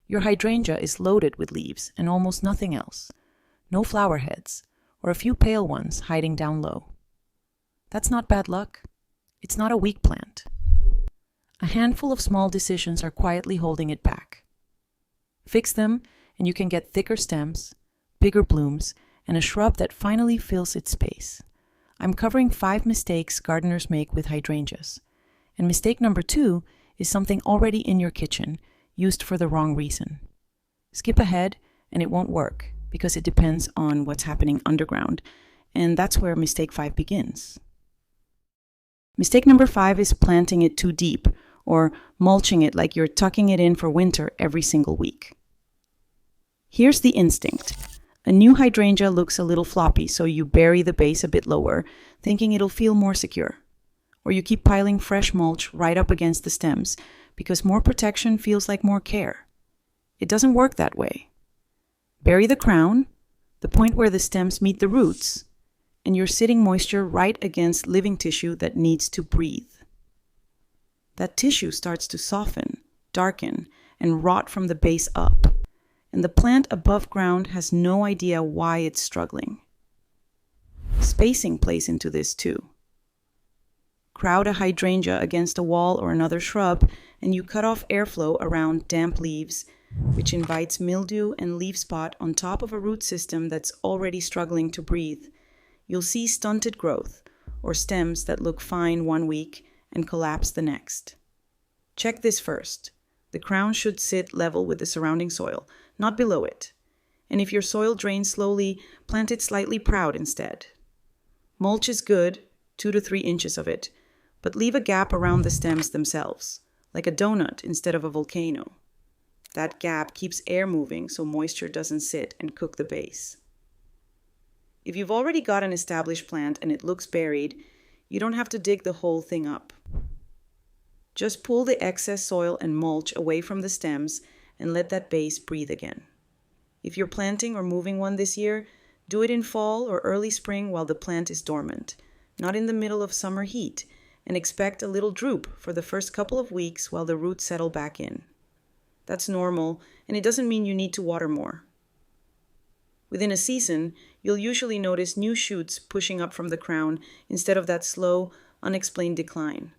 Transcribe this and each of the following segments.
Your hydrangea is loaded with leaves and almost nothing else. No flower heads, or a few pale ones hiding down low. That's not bad luck. It's not a weak plant. A handful of small decisions are quietly holding it back. Fix them, and you can get thicker stems, bigger blooms, and a shrub that finally fills its space. I'm covering 5 mistakes gardeners make with hydrangeas. And mistake number 2 is something already in your kitchen, used for the wrong reason. Skip ahead, and it won't work, because it depends on what's happening underground, and that's where mistake 5 begins. Mistake number 5 is planting it too deep, or mulching it like you're tucking it in for winter every single week. Here's the instinct. A new hydrangea looks a little floppy, so you bury the base a bit lower, thinking it'll feel more secure. Or you keep piling fresh mulch right up against the stems, because more protection feels like more care. It doesn't work that way. Bury the crown, the point where the stems meet the roots, and you're sitting moisture right against living tissue that needs to breathe. That tissue starts to soften, darken, and rot from the base up, and the plant above ground has no idea why it's struggling. Spacing plays into this too. Crowd a hydrangea against a wall or another shrub, and you cut off airflow around damp leaves, which invites mildew and leaf spot on top of a root system that's already struggling to breathe. You'll see stunted growth, or stems that look fine one week and collapse the next. Check this first. The crown should sit level with the surrounding soil, not below it. And if your soil drains slowly, plant it slightly proud instead. Mulch is good, 2 to 3 inches of it, but leave a gap around the stems themselves, like a donut instead of a volcano. That gap keeps air moving so moisture doesn't sit and cook the base. If you've already got an established plant and it looks buried, you don't have to dig the whole thing up. Just pull the excess soil and mulch away from the stems and let that base breathe again. If you're planting or moving one this year, do it in fall or early spring while the plant is dormant, not in the middle of summer heat, and expect a little droop for the first couple of weeks while the roots settle back in. That's normal, and it doesn't mean you need to water more. Within a season, you'll usually notice new shoots pushing up from the crown instead of that slow, unexplained decline.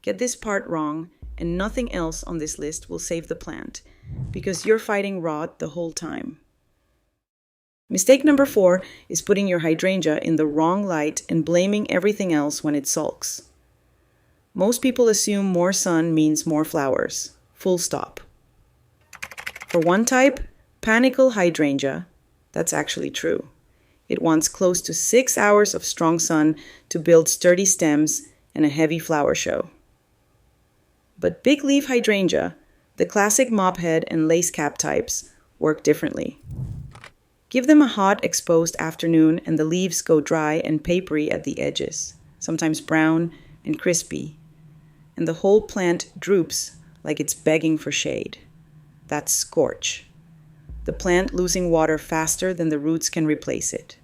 Get this part wrong, and nothing else on this list will save the plant, because you're fighting rot the whole time. Mistake number 4 is putting your hydrangea in the wrong light and blaming everything else when it sulks. Most people assume more sun means more flowers. Full stop. For one type, panicle hydrangea, that's actually true. It wants close to 6 hours of strong sun to build sturdy stems and a heavy flower show. But big leaf hydrangea, the classic mophead and lace cap types, work differently. Give them a hot, exposed afternoon and the leaves go dry and papery at the edges, sometimes brown and crispy, and the whole plant droops like it's begging for shade. That's scorch. The plant losing water faster than the roots can replace it.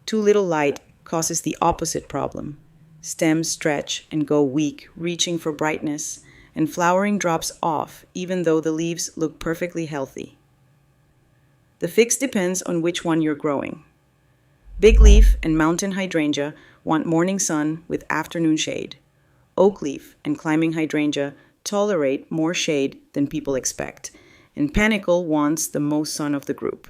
Too little light causes the opposite problem. Stems stretch and go weak, reaching for brightness, and flowering drops off even though the leaves look perfectly healthy. The fix depends on which one you're growing. Big leaf and mountain hydrangea want morning sun with afternoon shade. Oak leaf and climbing hydrangea tolerate more shade than people expect, and panicle wants the most sun of the group.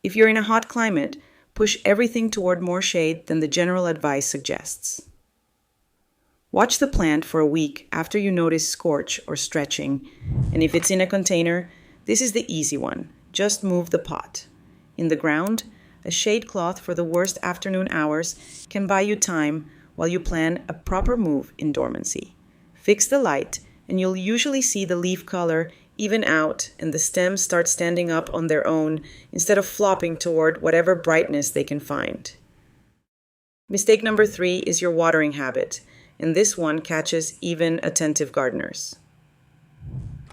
If you're in a hot climate, push everything toward more shade than the general advice suggests. Watch the plant for a week after you notice scorch or stretching, and if it's in a container, this is the easy one. Just move the pot. In the ground, a shade cloth for the worst afternoon hours can buy you time while you plan a proper move in dormancy. Fix the light, and you'll usually see the leaf color even out and the stems start standing up on their own instead of flopping toward whatever brightness they can find. Mistake number 3 is your watering habit, and this one catches even attentive gardeners.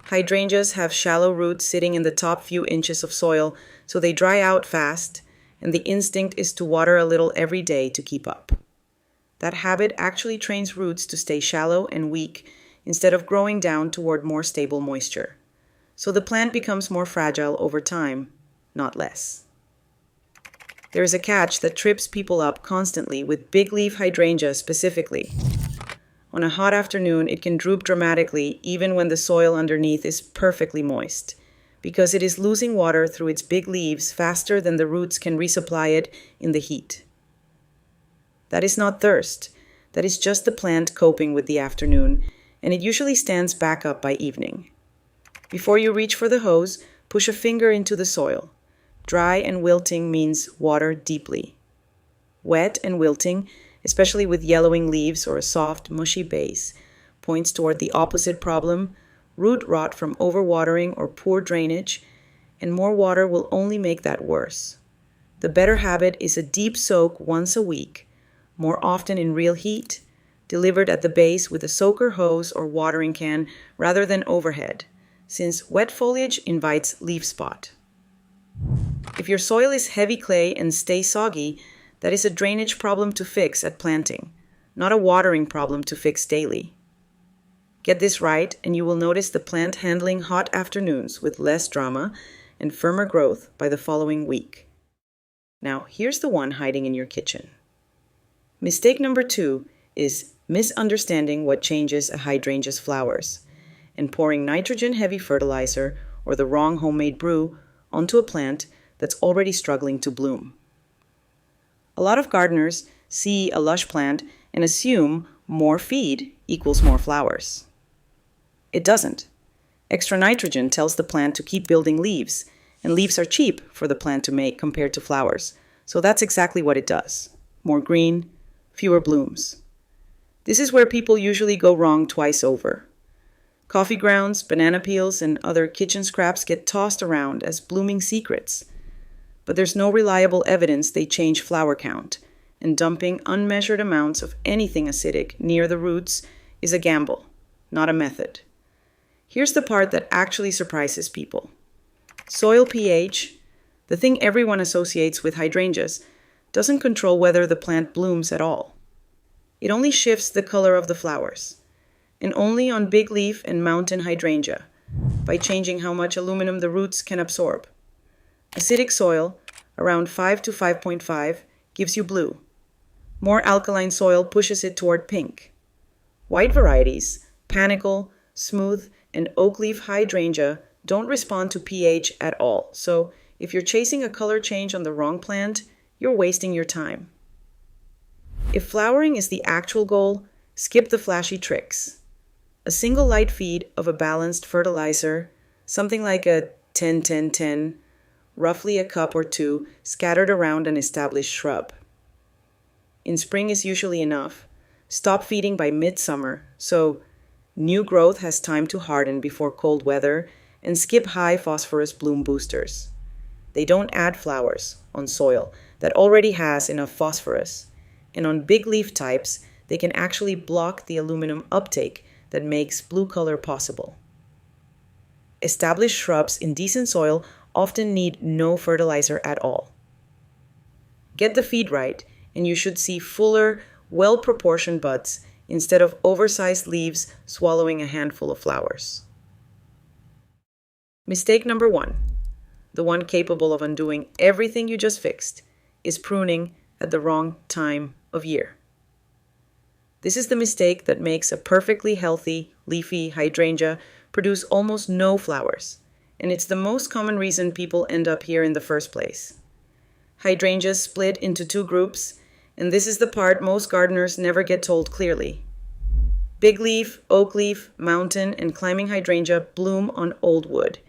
Hydrangeas have shallow roots sitting in the top few inches of soil, so they dry out fast, and the instinct is to water a little every day to keep up. That habit actually trains roots to stay shallow and weak, instead of growing down toward more stable moisture. So the plant becomes more fragile over time, not less. There is a catch that trips people up constantly with big leaf hydrangea specifically. On a hot afternoon, it can droop dramatically even when the soil underneath is perfectly moist, because it is losing water through its big leaves faster than the roots can resupply it in the heat. That is not thirst. That is just the plant coping with the afternoon, and it usually stands back up by evening. Before you reach for the hose, push a finger into the soil. Dry and wilting means water deeply. Wet and wilting, especially with yellowing leaves or a soft, mushy base, points toward the opposite problem: root rot from overwatering or poor drainage, and more water will only make that worse. The better habit is a deep soak once a week, more often in real heat, delivered at the base with a soaker hose or watering can rather than overhead, since wet foliage invites leaf spot. If your soil is heavy clay and stays soggy, that is a drainage problem to fix at planting, not a watering problem to fix daily. Get this right, and you will notice the plant handling hot afternoons with less drama and firmer growth by the following week. Now, here's the one hiding in your kitchen. Mistake number 2 is misunderstanding what changes a hydrangea's flowers and pouring nitrogen-heavy fertilizer or the wrong homemade brew onto a plant that's already struggling to bloom. A lot of gardeners see a lush plant and assume more feed equals more flowers. It doesn't. Extra nitrogen tells the plant to keep building leaves, and leaves are cheap for the plant to make compared to flowers, so that's exactly what it does. More green, fewer blooms. This is where people usually go wrong twice over. Coffee grounds, banana peels, and other kitchen scraps get tossed around as blooming secrets, but there's no reliable evidence they change flower count, and dumping unmeasured amounts of anything acidic near the roots is a gamble, not a method. Here's the part that actually surprises people. Soil pH, the thing everyone associates with hydrangeas, doesn't control whether the plant blooms at all. It only shifts the color of the flowers, and only on big leaf and mountain hydrangea, by changing how much aluminum the roots can absorb. Acidic soil, around 5 to 5.5, gives you blue. More alkaline soil pushes it toward pink. White varieties, panicle, smooth, and oak leaf hydrangea don't respond to pH at all, so if you're chasing a color change on the wrong plant, you're wasting your time. If flowering is the actual goal, skip the flashy tricks. A single light feed of a balanced fertilizer, something like a 10-10-10, roughly a cup or 2 scattered around an established shrub. In spring is usually enough. Stop feeding by midsummer, so new growth has time to harden before cold weather, and skip high phosphorus bloom boosters. They don't add flowers on soil that already has enough phosphorus, and on big leaf types, they can actually block the aluminum uptake that makes blue color possible. Established shrubs in decent soil often need no fertilizer at all. Get the feed right, and you should see fuller, well-proportioned buds instead of oversized leaves swallowing a handful of flowers. Mistake number 1, the one capable of undoing everything you just fixed, is pruning at the wrong time of year. This is the mistake that makes a perfectly healthy, leafy hydrangea produce almost no flowers, and it's the most common reason people end up here in the first place. Hydrangeas split into 2 groups, and this is the part most gardeners never get told clearly. Big leaf, oak leaf, mountain, and climbing hydrangea bloom on old wood,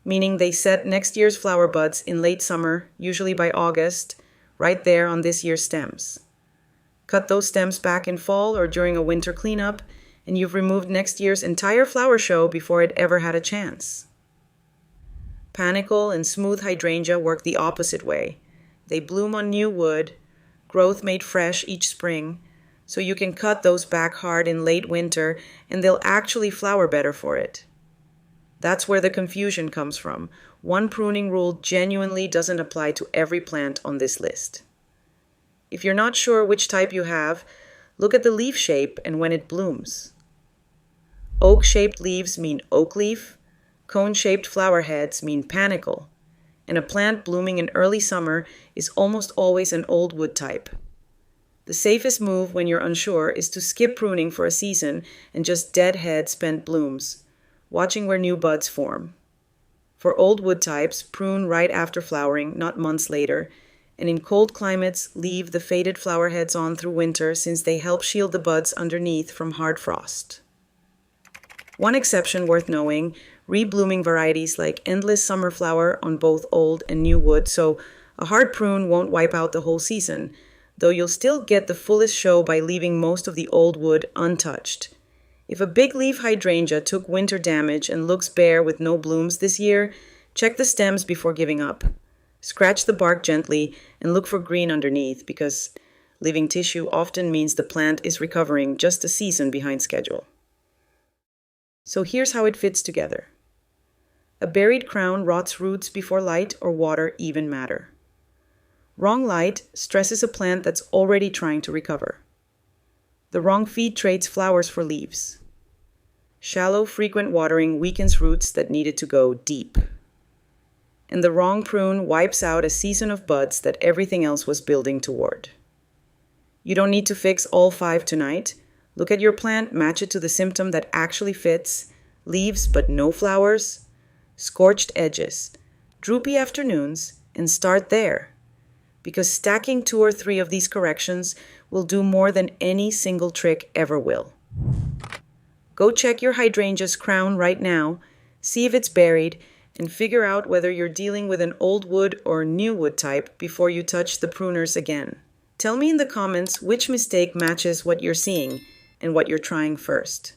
meaning they set next year's flower buds in late summer, usually by August, right there on this year's stems. Cut those stems back in fall or during a winter cleanup, and you've removed next year's entire flower show before it ever had a chance. Panicle and smooth hydrangea work the opposite way. They bloom on new wood, growth made fresh each spring, so you can cut those back hard in late winter and they'll actually flower better for it. That's where the confusion comes from. One pruning rule genuinely doesn't apply to every plant on this list. If you're not sure which type you have, look at the leaf shape and when it blooms. Oak-shaped leaves mean oak leaf, cone-shaped flower heads mean panicle, and a plant blooming in early summer is almost always an old wood type. The safest move when you're unsure is to skip pruning for a season and just deadhead spent blooms, watching where new buds form. For old wood types, prune right after flowering, not months later, and in cold climates, leave the faded flower heads on through winter since they help shield the buds underneath from hard frost. One exception worth knowing, reblooming varieties like endless summer flower on both old and new wood, so a hard prune won't wipe out the whole season, though you'll still get the fullest show by leaving most of the old wood untouched. If a big leaf hydrangea took winter damage and looks bare with no blooms this year, check the stems before giving up. Scratch the bark gently and look for green underneath because living tissue often means the plant is recovering just a season behind schedule. So here's how it fits together. A buried crown rots roots before light or water even matter. Wrong light stresses a plant that's already trying to recover. The wrong feed trades flowers for leaves. Shallow, frequent watering weakens roots that needed to go deep. And the wrong prune wipes out a season of buds that everything else was building toward. You don't need to fix all 5 tonight. Look at your plant, match it to the symptom that actually fits, leaves but no flowers, scorched edges, droopy afternoons, and start there. Because stacking 2 or 3 of these corrections will do more than any single trick ever will. Go check your hydrangea's crown right now, see if it's buried, and figure out whether you're dealing with an old wood or new wood type before you touch the pruners again. Tell me in the comments which mistake matches what you're seeing and what you're trying first.